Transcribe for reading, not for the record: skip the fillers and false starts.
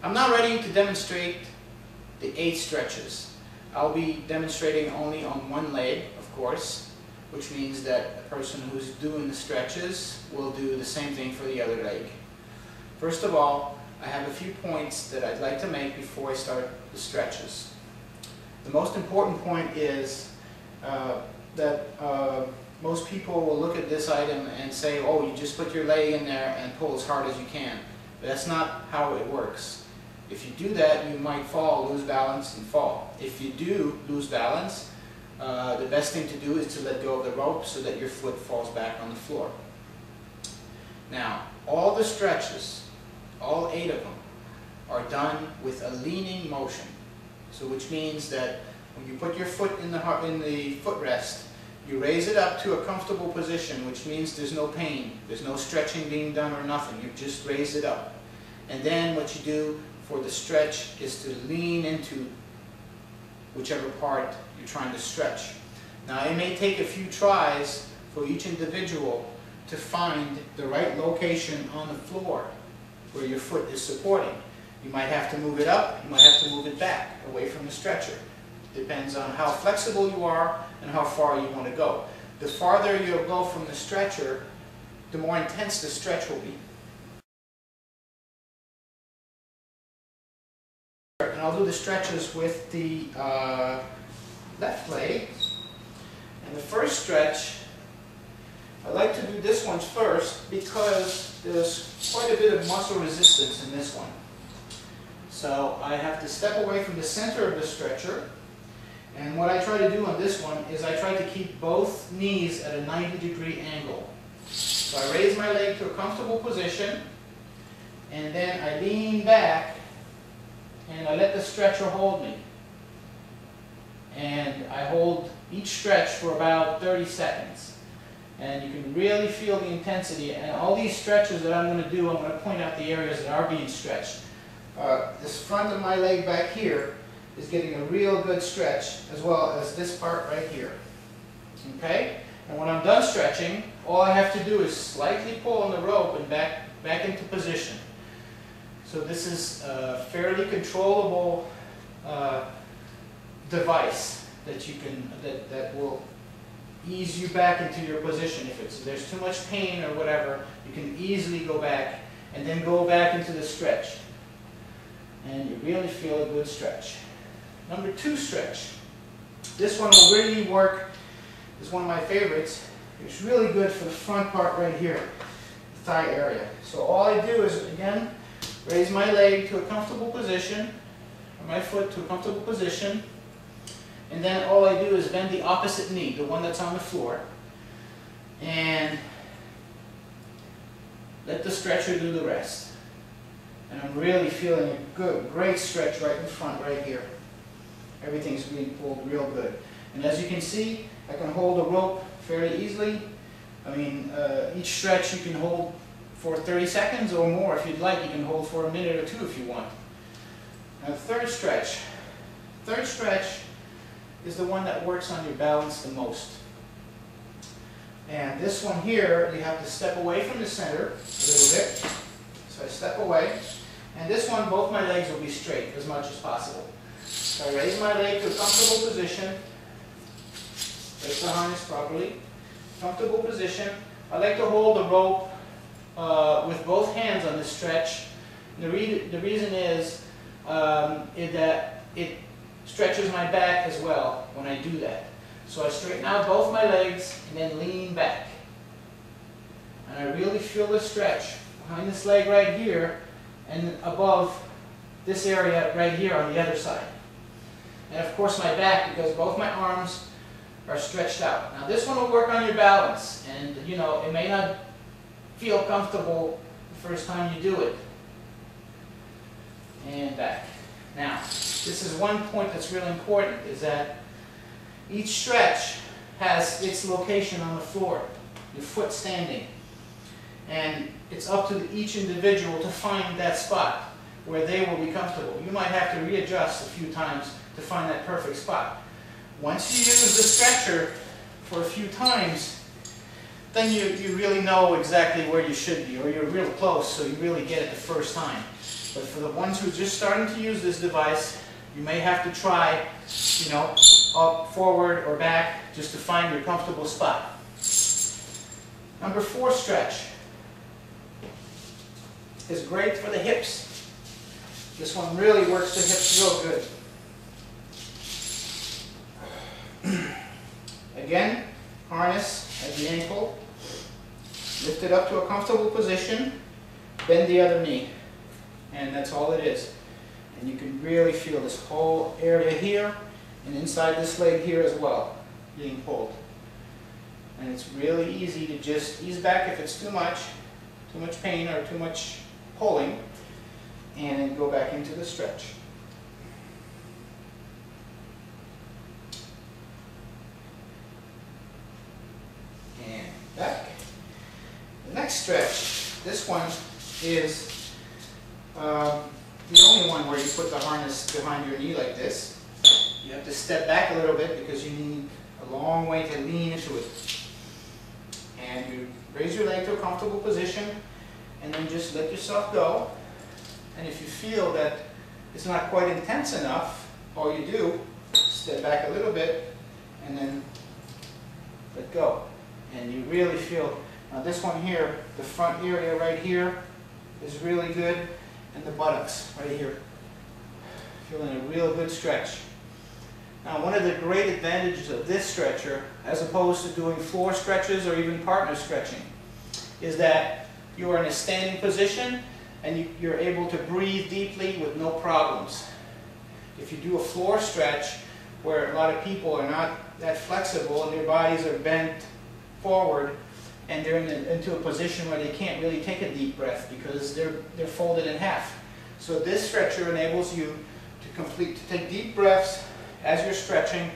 I'm not ready to demonstrate the 8 stretches. I'll be demonstrating only on one leg, of course, which means that the person who's doing the stretches will do the same thing for the other leg. First of all, I have a few points that I'd like to make before I start the stretches. The most important point is that most people will look at this item and say, oh, you just put your leg in there and pull as hard as you can. But that's not how it works. If you do that, you might fall, lose balance, and fall. If you do lose balance, the best thing to do is to let go of the rope so that your foot falls back on the floor. Now, all the stretches, all 8 of them, are done with a leaning motion. So which means that when you put your foot in the footrest, you raise it up to a comfortable position, which means there's no pain, there's no stretching being done or nothing. You just raise it up. And then what you do for the stretch is to lean into whichever part you're trying to stretch. Now it may take a few tries for each individual to find the right location on the floor where your foot is supporting. You might have to move it up, you might have to move it back away from the stretcher. Depends on how flexible you are and how far you want to go. The farther you go from the stretcher, the more intense the stretch will be. And I'll do the stretches with the left leg. And the first stretch, I like to do this one first because there's quite a bit of muscle resistance in this one. So I have to step away from the center of the stretcher. And what I try to do on this one is I try to keep both knees at a 90-degree angle. So I raise my leg to a comfortable position, and then I lean back, and I let the stretcher hold me. And I hold each stretch for about 30 seconds. And you can really feel the intensity. And all these stretches that I'm going to do, I'm going to point out the areas that are being stretched. This front of my leg back here is getting a real good stretch, as well as this part right here. Okay? And when I'm done stretching, all I have to do is slightly pull on the rope and back into position. So this is a fairly controllable device that you can that will ease you back into your position. If there's too much pain or whatever, you can easily go back and then go back into the stretch. And you really feel a good stretch. Number 2 stretch. This one will really work. It's one of my favorites. It's really good for the front part right here, the thigh area. So all I do is, again, raise my leg to a comfortable position, or my foot to a comfortable position, and then all I do is bend the opposite knee, the one that's on the floor, and let the stretcher do the rest. And I'm really feeling a good, great stretch right in front, right here. Everything's being pulled real good. And as you can see, I can hold the rope fairly easily. I mean, each stretch you can hold for 30 seconds or more if you'd like. You can hold for a minute or 2 if you want. Now the third stretch. Third stretch is the one that works on your balance the most. And this one here, you have to step away from the center a little bit. So I step away. And this one, both my legs will be straight as much as possible. So I raise my leg to a comfortable position. Place the harness properly. Comfortable position. I like to hold the rope with both hands on this stretch. And the reason is that it stretches my back as well when I do that. So I straighten out both my legs and then lean back. And I really feel the stretch behind this leg right here and above this area right here on the other side. And of course my back, because both my arms are stretched out. Now this one will work on your balance, and you know, it may not feel comfortable the first time you do it. And back. Now, this is one point that's really important, is that each stretch has its location on the floor, your foot standing. And it's up to each individual to find that spot where they will be comfortable. You might have to readjust a few times to find that perfect spot. Once you use the stretcher for a few times, then you really know exactly where you should be, or you're real close, so you really get it the first time. But for the ones who are just starting to use this device, you may have to try, you know, up, forward, or back, just to find your comfortable spot. Number 4 stretch is great for the hips. This one really works the hips real good. Again, harness at the ankle, lift it up to a comfortable position, bend the other knee, and that's all it is. And you can really feel this whole area here and inside this leg here as well being pulled. And it's really easy to just ease back if it's too much pain or too much pulling, and go back into the stretch. And back. The next stretch, this one is the only one where you put the harness behind your knee like this. You have to step back a little bit because you need a long way to lean into it. And you raise your leg to a comfortable position and then just let yourself go. And if you feel that it's not quite intense enough, all you do, step back a little bit and then let go. And you really feel, now this one here, the front area right here is really good, and the buttocks right here. Feeling a real good stretch. Now, one of the great advantages of this stretcher, as opposed to doing floor stretches or even partner stretching, is that you are in a standing position and you're able to breathe deeply with no problems. If you do a floor stretch where a lot of people are not that flexible and their bodies are bent forward and they're into a position where they can't really take a deep breath because they're folded in half. So this stretcher enables you to take deep breaths as you're stretching